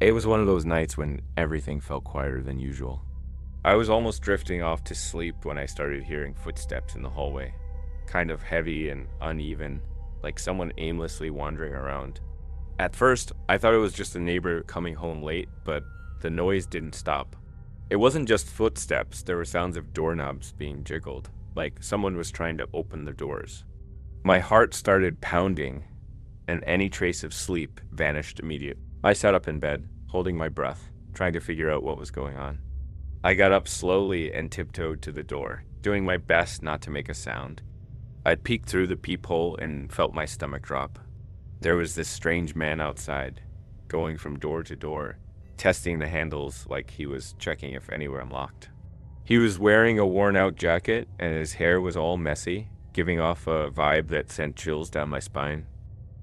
It was one of those nights when everything felt quieter than usual. I was almost drifting off to sleep when I started hearing footsteps in the hallway, kind of heavy and uneven, like someone aimlessly wandering around. At first, I thought it was just a neighbor coming home late, but the noise didn't stop. It wasn't just footsteps, there were sounds of doorknobs being jiggled, like someone was trying to open the doors. My heart started pounding, and any trace of sleep vanished immediately. I sat up in bed, holding my breath, trying to figure out what was going on. I got up slowly and tiptoed to the door, doing my best not to make a sound. I peeked through the peephole and felt my stomach drop. There was this strange man outside, going from door to door, testing the handles like he was checking if any were unlocked. He was wearing a worn-out jacket, and his hair was all messy, giving off a vibe that sent chills down my spine.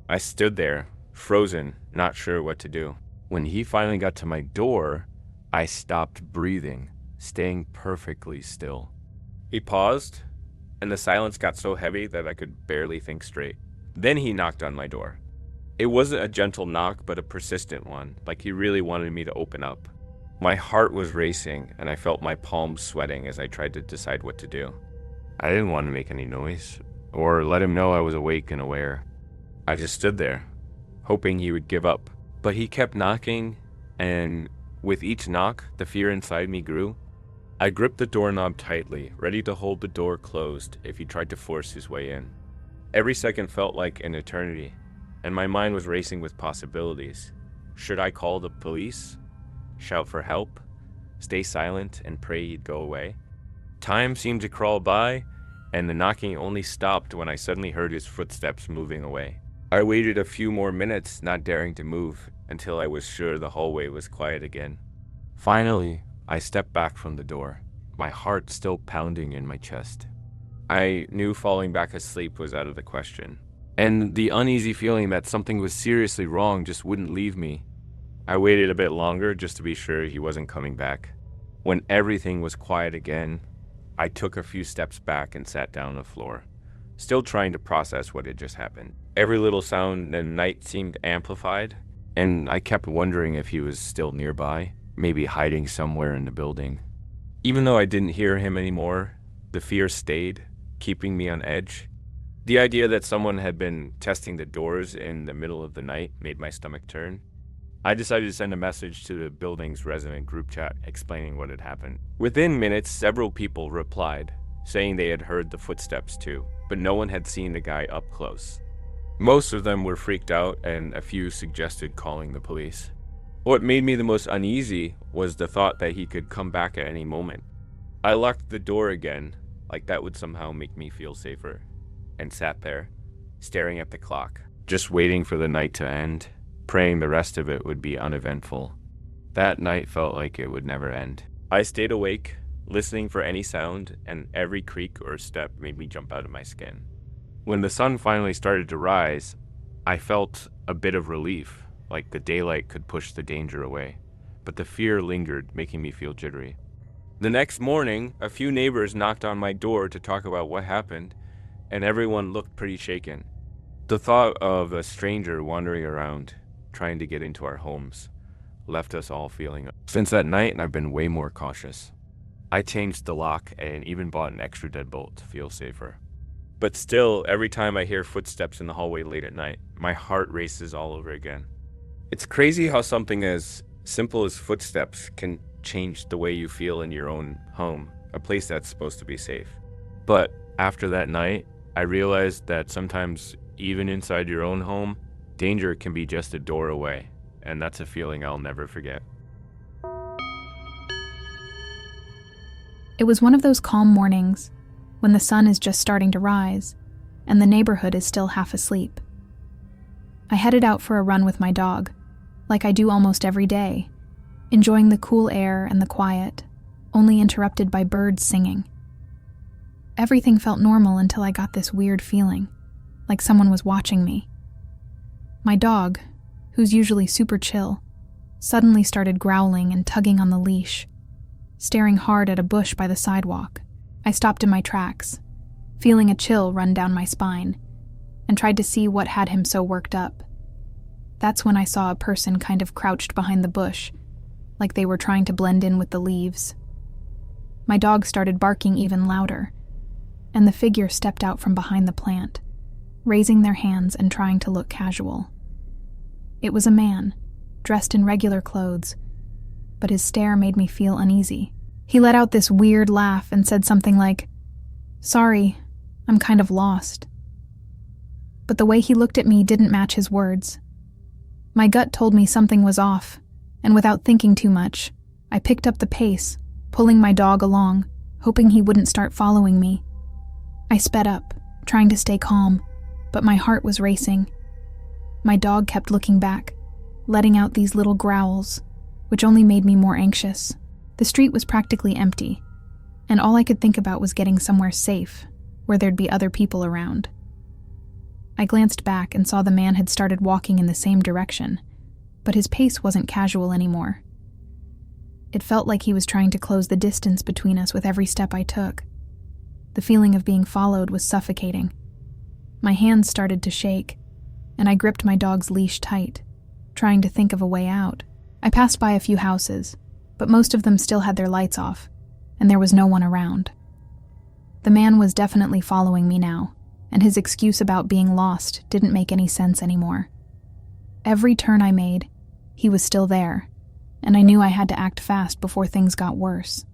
I stood there, frozen, not sure what to do. When he finally got to my door, I stopped breathing, staying perfectly still. He paused, and the silence got so heavy that I could barely think straight. Then he knocked on my door. It wasn't a gentle knock, but a persistent one, like he really wanted me to open up. My heart was racing, and I felt my palms sweating as I tried to decide what to do. I didn't want to make any noise, or let him know I was awake and aware. I just stood there, hoping he would give up. But he kept knocking, and with each knock, the fear inside me grew. I gripped the doorknob tightly, ready to hold the door closed if he tried to force his way in. Every second felt like an eternity, and my mind was racing with possibilities. Should I call the police? Shout for help? Stay silent and pray he'd go away? Time seemed to crawl by, and the knocking only stopped when I suddenly heard his footsteps moving away. I waited a few more minutes, not daring to move, until I was sure the hallway was quiet again. Finally, I stepped back from the door, my heart still pounding in my chest. I knew falling back asleep was out of the question, and the uneasy feeling that something was seriously wrong just wouldn't leave me. I waited a bit longer just to be sure he wasn't coming back. When everything was quiet again, I took a few steps back and sat down on the floor, still trying to process what had just happened. Every little sound in the night seemed amplified, and I kept wondering if he was still nearby, maybe hiding somewhere in the building. Even though I didn't hear him anymore, the fear stayed, keeping me on edge. The idea that someone had been testing the doors in the middle of the night made my stomach turn. I decided to send a message to the building's resident group chat explaining what had happened. Within minutes, several people replied, saying they had heard the footsteps too, but no one had seen the guy up close. Most of them were freaked out, and a few suggested calling the police. What made me the most uneasy was the thought that he could come back at any moment. I locked the door again, like that would somehow make me feel safer, and sat there, staring at the clock, just waiting for the night to end, praying the rest of it would be uneventful. That night felt like it would never end. I stayed awake, listening for any sound, and every creak or step made me jump out of my skin. When the sun finally started to rise, I felt a bit of relief, like the daylight could push the danger away, but the fear lingered, making me feel jittery. The next morning, a few neighbors knocked on my door to talk about what happened, and everyone looked pretty shaken. The thought of a stranger wandering around, trying to get into our homes, left us all feeling. Since that night, I've been way more cautious. I changed the lock and even bought an extra deadbolt to feel safer. But still, every time I hear footsteps in the hallway late at night, my heart races all over again. It's crazy how something as simple as footsteps can change the way you feel in your own home, a place that's supposed to be safe. But after that night, I realized that sometimes, even inside your own home, danger can be just a door away, and that's a feeling I'll never forget. It was one of those calm mornings when the sun is just starting to rise and the neighborhood is still half asleep. I headed out for a run with my dog, like I do almost every day, enjoying the cool air and the quiet, only interrupted by birds singing. Everything felt normal until I got this weird feeling, like someone was watching me. My dog, who's usually super chill, suddenly started growling and tugging on the leash, staring hard at a bush by the sidewalk. I stopped in my tracks, feeling a chill run down my spine, and tried to see what had him so worked up. That's when I saw a person kind of crouched behind the bush, like they were trying to blend in with the leaves. My dog started barking even louder, and the figure stepped out from behind the plant, raising their hands and trying to look casual. It was a man, dressed in regular clothes, but his stare made me feel uneasy. He let out this weird laugh and said something like, "Sorry, I'm kind of lost." But the way he looked at me didn't match his words. My gut told me something was off, and without thinking too much, I picked up the pace, pulling my dog along, hoping he wouldn't start following me. I sped up, trying to stay calm, but my heart was racing. My dog kept looking back, letting out these little growls, which only made me more anxious. The street was practically empty, and all I could think about was getting somewhere safe, where there'd be other people around. I glanced back and saw the man had started walking in the same direction, but his pace wasn't casual anymore. It felt like he was trying to close the distance between us with every step I took. The feeling of being followed was suffocating. My hands started to shake, and I gripped my dog's leash tight, trying to think of a way out. I passed by a few houses, but most of them still had their lights off, and there was no one around. The man was definitely following me now, and his excuse about being lost didn't make any sense anymore. Every turn I made, he was still there, and I knew I had to act fast before things got worse.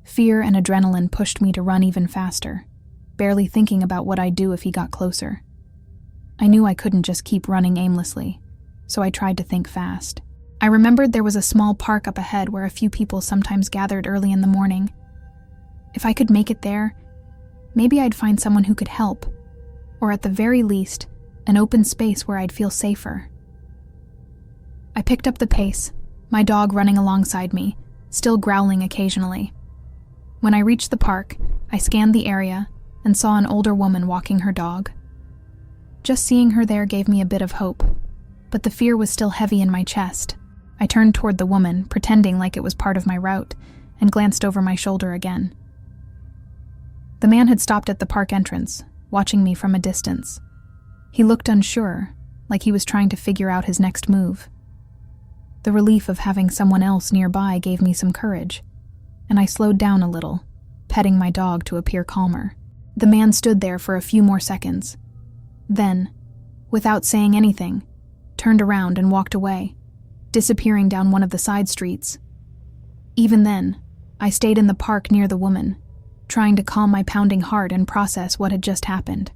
Fear and adrenaline pushed me to run even faster, barely thinking about what I'd do if he got closer. I knew I couldn't just keep running aimlessly, so I tried to think fast. I remembered there was a small park up ahead where a few people sometimes gathered early in the morning. If I could make it there, maybe I'd find someone who could help, or at the very least, an open space where I'd feel safer. I picked up the pace, my dog running alongside me, still growling occasionally. When I reached the park, I scanned the area and saw an older woman walking her dog. Just seeing her there gave me a bit of hope, but the fear was still heavy in my chest. I turned toward the woman, pretending like it was part of my route, and glanced over my shoulder again. The man had stopped at the park entrance, watching me from a distance. He looked unsure, like he was trying to figure out his next move. The relief of having someone else nearby gave me some courage, and I slowed down a little, petting my dog to appear calmer. The man stood there for a few more seconds. Then, without saying anything, turned around and walked away, disappearing down one of the side streets. Even then, I stayed in the park near the woman, trying to calm my pounding heart and process what had just happened.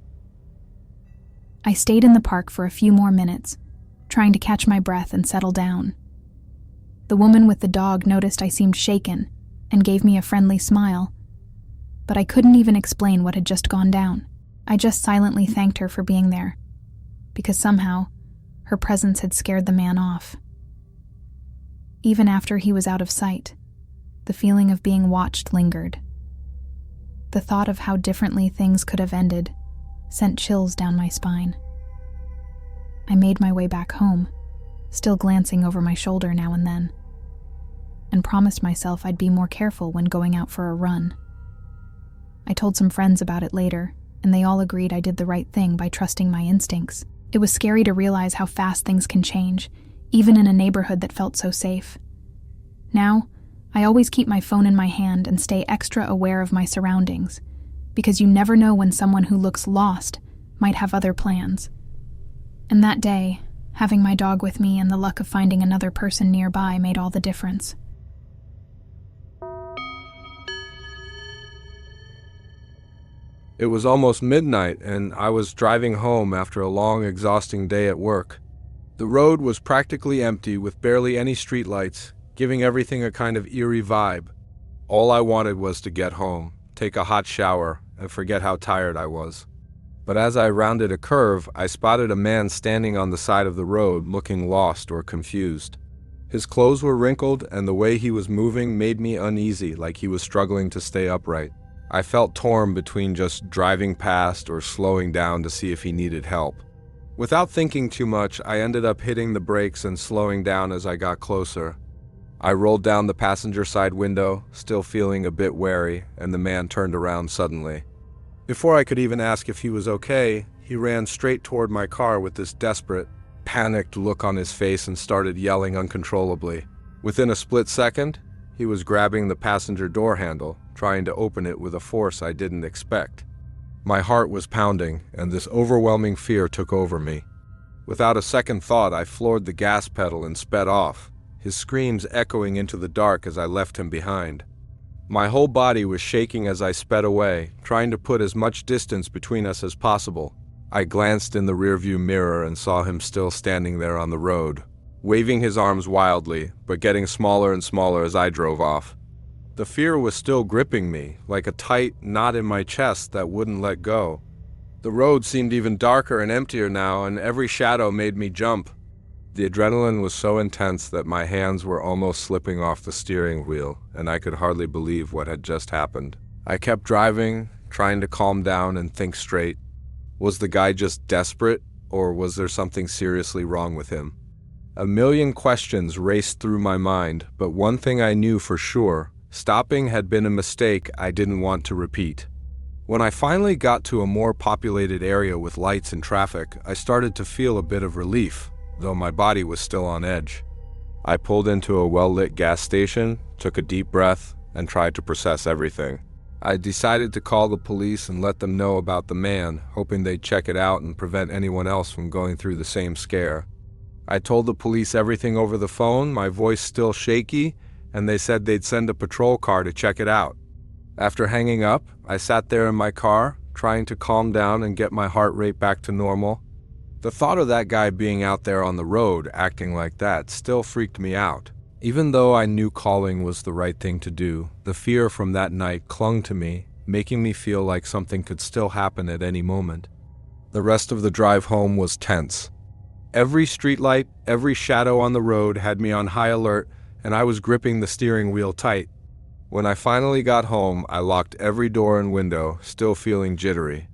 I stayed in the park for a few more minutes, trying to catch my breath and settle down. The woman with the dog noticed I seemed shaken and gave me a friendly smile, but I couldn't even explain what had just gone down. I just silently thanked her for being there, because somehow, her presence had scared the man off. Even after he was out of sight, the feeling of being watched lingered. The thought of how differently things could have ended sent chills down my spine. I made my way back home, still glancing over my shoulder now and then, and promised myself I'd be more careful when going out for a run. I told some friends about it later, and they all agreed I did the right thing by trusting my instincts. It was scary to realize how fast things can change, even in a neighborhood that felt so safe. Now, I always keep my phone in my hand and stay extra aware of my surroundings, because you never know when someone who looks lost might have other plans. And that day, having my dog with me and the luck of finding another person nearby made all the difference. It was almost midnight, and I was driving home after a long, exhausting day at work. The road was practically empty with barely any streetlights, giving everything a kind of eerie vibe. All I wanted was to get home, take a hot shower, and forget how tired I was. But as I rounded a curve, I spotted a man standing on the side of the road looking lost or confused. His clothes were wrinkled, and the way he was moving made me uneasy, like he was struggling to stay upright. I felt torn between just driving past or slowing down to see if he needed help. Without thinking too much, I ended up hitting the brakes and slowing down as I got closer. I rolled down the passenger side window, still feeling a bit wary, and the man turned around suddenly. Before I could even ask if he was okay, he ran straight toward my car with this desperate, panicked look on his face and started yelling uncontrollably. Within a split second, he was grabbing the passenger door handle, trying to open it with a force I didn't expect. My heart was pounding, and this overwhelming fear took over me. Without a second thought, I floored the gas pedal and sped off, his screams echoing into the dark as I left him behind. My whole body was shaking as I sped away, trying to put as much distance between us as possible. I glanced in the rearview mirror and saw him still standing there on the road, waving his arms wildly, but getting smaller and smaller as I drove off. The fear was still gripping me, like a tight knot in my chest that wouldn't let go. The road seemed even darker and emptier now, and every shadow made me jump. The adrenaline was so intense that my hands were almost slipping off the steering wheel, and I could hardly believe what had just happened. I kept driving, trying to calm down and think straight. Was the guy just desperate, or was there something seriously wrong with him? A million questions raced through my mind, but one thing I knew for sure: stopping had been a mistake I didn't want to repeat. When I finally got to a more populated area with lights and traffic, I started to feel a bit of relief, though my body was still on edge. I pulled into a well-lit gas station, took a deep breath, and tried to process everything. I decided to call the police and let them know about the man, hoping they'd check it out and prevent anyone else from going through the same scare. I told the police everything over the phone, my voice still shaky, and they said they'd send a patrol car to check it out. After hanging up, I sat there in my car, trying to calm down and get my heart rate back to normal. The thought of that guy being out there on the road, acting like that, still freaked me out. Even though I knew calling was the right thing to do, the fear from that night clung to me, making me feel like something could still happen at any moment. The rest of the drive home was tense. Every streetlight, every shadow on the road had me on high alert, and I was gripping the steering wheel tight. When I finally got home, I locked every door and window, still feeling jittery.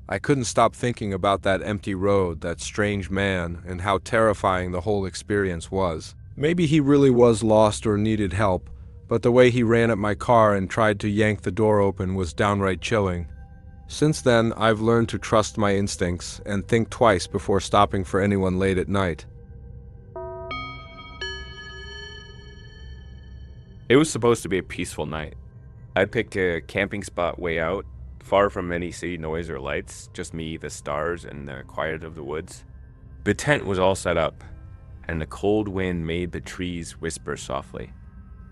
I couldn't stop thinking about that empty road, that strange man, and how terrifying the whole experience was. Maybe he really was lost or needed help, but the way he ran at my car and tried to yank the door open was downright chilling. Since then, I've learned to trust my instincts and think twice before stopping for anyone late at night. It was supposed to be a peaceful night. I'd picked a camping spot way out, far from any city noise or lights, just me, the stars, and the quiet of the woods. The tent was all set up, and the cold wind made the trees whisper softly.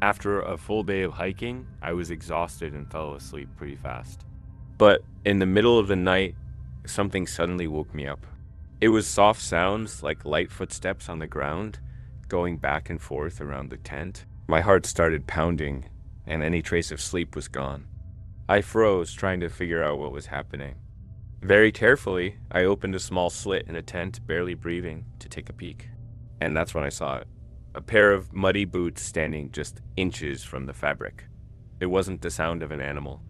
After a full day of hiking, I was exhausted and fell asleep pretty fast. But in the middle of the night, something suddenly woke me up. It was soft sounds like light footsteps on the ground, going back and forth around the tent. My heart started pounding, and any trace of sleep was gone. I froze, trying to figure out what was happening. Very carefully, I opened a small slit in a tent, barely breathing, to take a peek. And that's when I saw it. A pair of muddy boots standing just inches from the fabric. It wasn't the sound of an animal.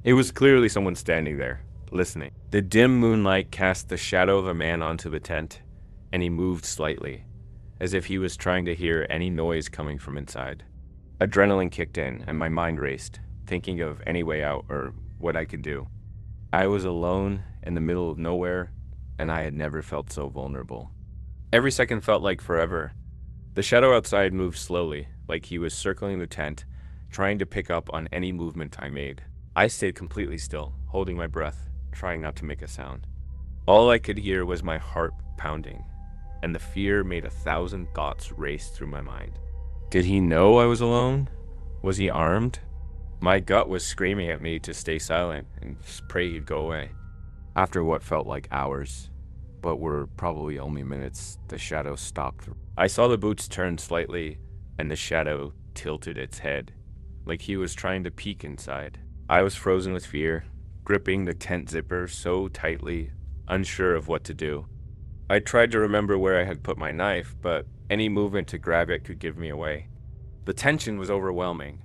It was clearly someone standing there, listening. The dim moonlight cast the shadow of a man onto the tent, and he moved slightly, as if he was trying to hear any noise coming from inside. Adrenaline kicked in, and my mind raced, thinking of any way out or what I could do. I was alone in the middle of nowhere, and I had never felt so vulnerable. Every second felt like forever. The shadow outside moved slowly, like he was circling the tent, trying to pick up on any movement I made. I stayed completely still, holding my breath, trying not to make a sound. All I could hear was my heart pounding, and the fear made 1,000 thoughts race through my mind. Did he know I was alone? Was he armed? My gut was screaming at me to stay silent and pray he'd go away. After what felt like hours, but were probably only minutes, the shadow stopped. I saw the boots turn slightly, and the shadow tilted its head, like he was trying to peek inside. I was frozen with fear, gripping the tent zipper so tightly, unsure of what to do. I tried to remember where I had put my knife, but any movement to grab it could give me away. The tension was overwhelming,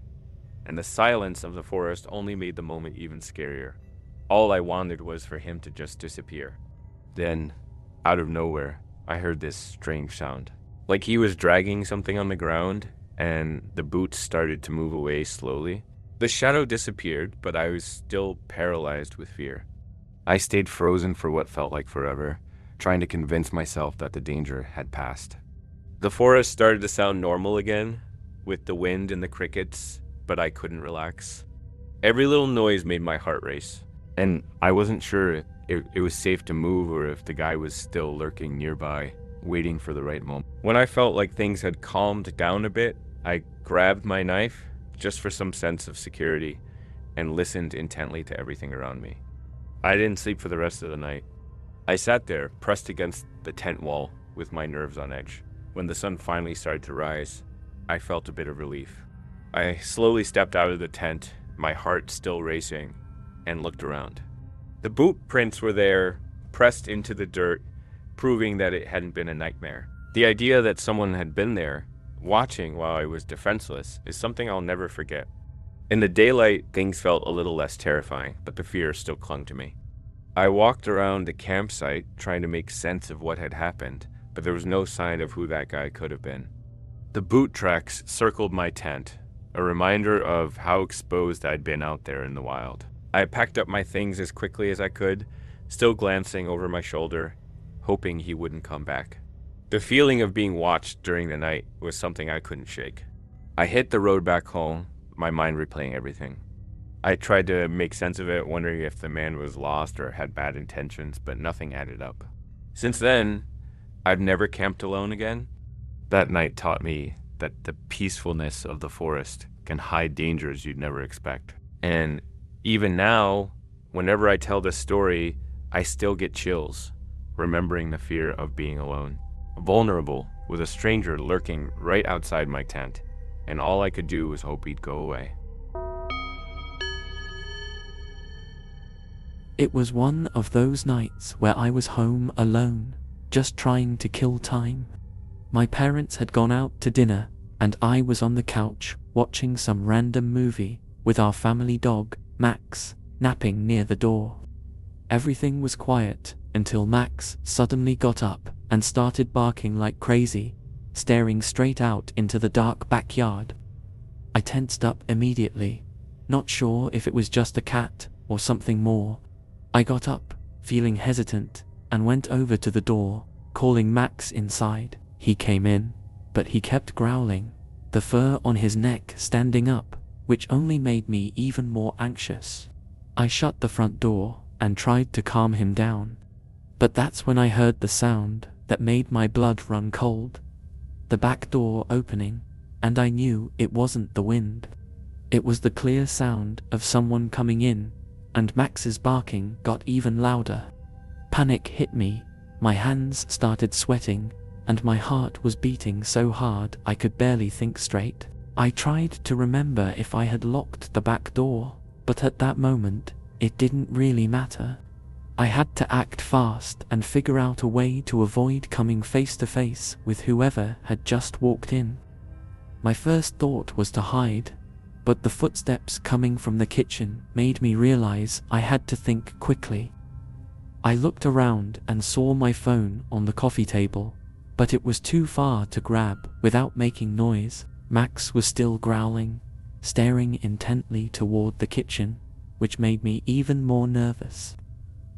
and the silence of the forest only made the moment even scarier. All I wanted was for him to just disappear. Then, out of nowhere, I heard this strange sound. Like he was dragging something on the ground, and the boots started to move away slowly. The shadow disappeared, but I was still paralyzed with fear. I stayed frozen for what felt like forever, trying to convince myself that the danger had passed. The forest started to sound normal again, with the wind and the crickets, but I couldn't relax. Every little noise made my heart race, and I wasn't sure if it was safe to move or if the guy was still lurking nearby, waiting for the right moment. When I felt like things had calmed down a bit, I grabbed my knife, just for some sense of security, and listened intently to everything around me. I didn't sleep for the rest of the night. I sat there, pressed against the tent wall, with my nerves on edge. When the sun finally started to rise, I felt a bit of relief. I slowly stepped out of the tent, my heart still racing, and looked around. The boot prints were there, pressed into the dirt, proving that it hadn't been a nightmare. The idea that someone had been there, watching while I was defenseless, is something I'll never forget. In the daylight, things felt a little less terrifying, but the fear still clung to me. I walked around the campsite, trying to make sense of what had happened, but there was no sign of who that guy could have been. The boot tracks circled my tent, a reminder of how exposed I'd been out there in the wild. I packed up my things as quickly as I could, still glancing over my shoulder, hoping he wouldn't come back. The feeling of being watched during the night was something I couldn't shake. I hit the road back home, my mind replaying everything. I tried to make sense of it, wondering if the man was lost or had bad intentions, but nothing added up. Since then, I've never camped alone again. That night taught me that the peacefulness of the forest can hide dangers you'd never expect. And even now, whenever I tell this story, I still get chills, remembering the fear of being alone, vulnerable, with a stranger lurking right outside my tent, and all I could do was hope he'd go away. It was one of those nights where I was home alone, just trying to kill time. My parents had gone out to dinner, and I was on the couch watching some random movie with our family dog, Max, napping near the door. Everything was quiet until Max suddenly got up and started barking like crazy, staring straight out into the dark backyard. I tensed up immediately, not sure if it was just a cat or something more. I got up, feeling hesitant, and went over to the door, calling Max inside. He came in, but he kept growling, the fur on his neck standing up, which only made me even more anxious. I shut the front door and tried to calm him down. But that's when I heard the sound that made my blood run cold. The back door opening, and I knew it wasn't the wind. It was the clear sound of someone coming in, and Max's barking got even louder. Panic hit me, my hands started sweating, and my heart was beating so hard I could barely think straight. I tried to remember if I had locked the back door, but at that moment, it didn't really matter. I had to act fast and figure out a way to avoid coming face to face with whoever had just walked in. My first thought was to hide, but the footsteps coming from the kitchen made me realize I had to think quickly. I looked around and saw my phone on the coffee table, but it was too far to grab without making noise. Max was still growling, staring intently toward the kitchen, which made me even more nervous.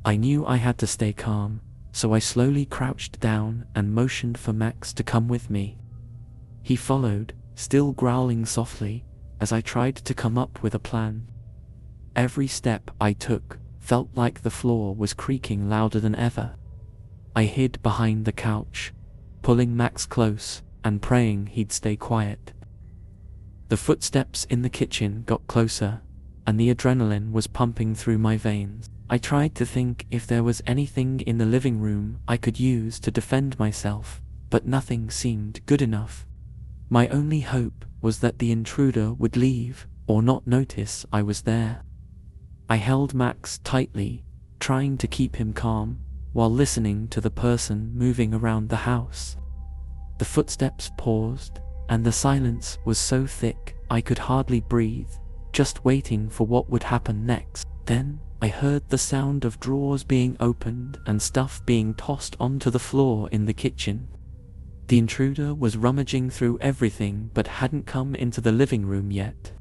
I knew I had to stay calm, so I slowly crouched down and motioned for Max to come with me. He followed, still growling softly, as I tried to come up with a plan. Every step I took felt like the floor was creaking louder than ever. I hid behind the couch, pulling Max close and praying he'd stay quiet. The footsteps in the kitchen got closer, and the adrenaline was pumping through my veins. I tried to think if there was anything in the living room I could use to defend myself, but nothing seemed good enough. My only hope was that the intruder would leave or not notice I was there. I held Max tightly, trying to keep him calm, while listening to the person moving around the house. The footsteps paused, and the silence was so thick I could hardly breathe, just waiting for what would happen next. Then I heard the sound of drawers being opened and stuff being tossed onto the floor in the kitchen. The intruder was rummaging through everything but hadn't come into the living room yet.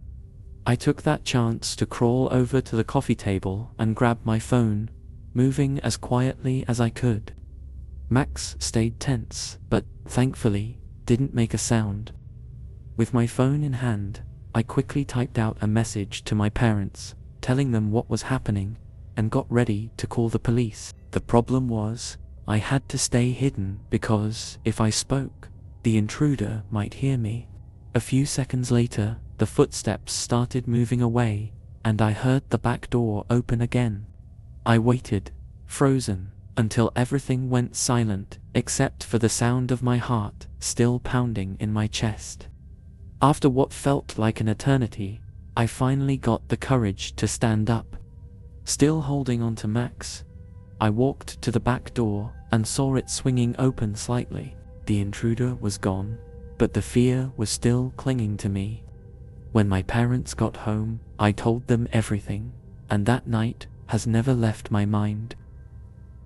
I took that chance to crawl over to the coffee table and grab my phone, moving as quietly as I could. Max stayed tense, but thankfully didn't make a sound. With my phone in hand, I quickly typed out a message to my parents, telling them what was happening, and got ready to call the police. The problem was, I had to stay hidden because if I spoke, the intruder might hear me. A few seconds later, the footsteps started moving away, and I heard the back door open again. I waited, frozen, until everything went silent except for the sound of my heart still pounding in my chest. After what felt like an eternity, I finally got the courage to stand up. Still holding on to Max, I walked to the back door and saw it swinging open slightly. The intruder was gone, but the fear was still clinging to me. When my parents got home, I told them everything, and that night has never left my mind.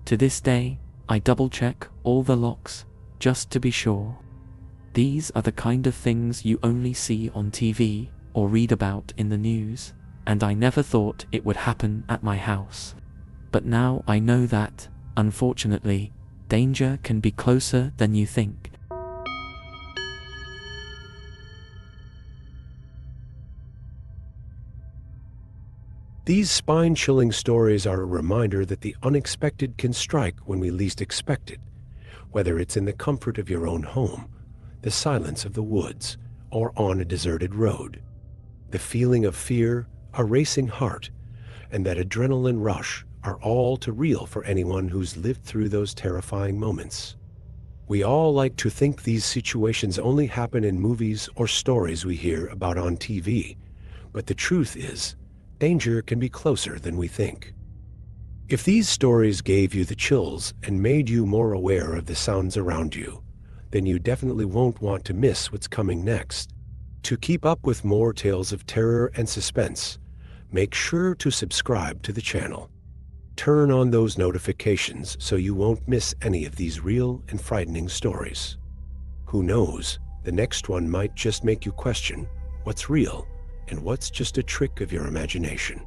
To this day, I double-check all the locks, just to be sure. These are the kind of things you only see on TV or read about in the news, and I never thought it would happen at my house. But now I know that, unfortunately, danger can be closer than you think. These spine-chilling stories are a reminder that the unexpected can strike when we least expect it, whether it's in the comfort of your own home, the silence of the woods, or on a deserted road. The feeling of fear, a racing heart, and that adrenaline rush are all too real for anyone who's lived through those terrifying moments. We all like to think these situations only happen in movies or stories we hear about on TV, but the truth is, danger can be closer than we think. If these stories gave you the chills and made you more aware of the sounds around you, then you definitely won't want to miss what's coming next. To keep up with more tales of terror and suspense, make sure to subscribe to the channel. Turn on those notifications so you won't miss any of these real and frightening stories. Who knows, the next one might just make you question what's real and what's just a trick of your imagination.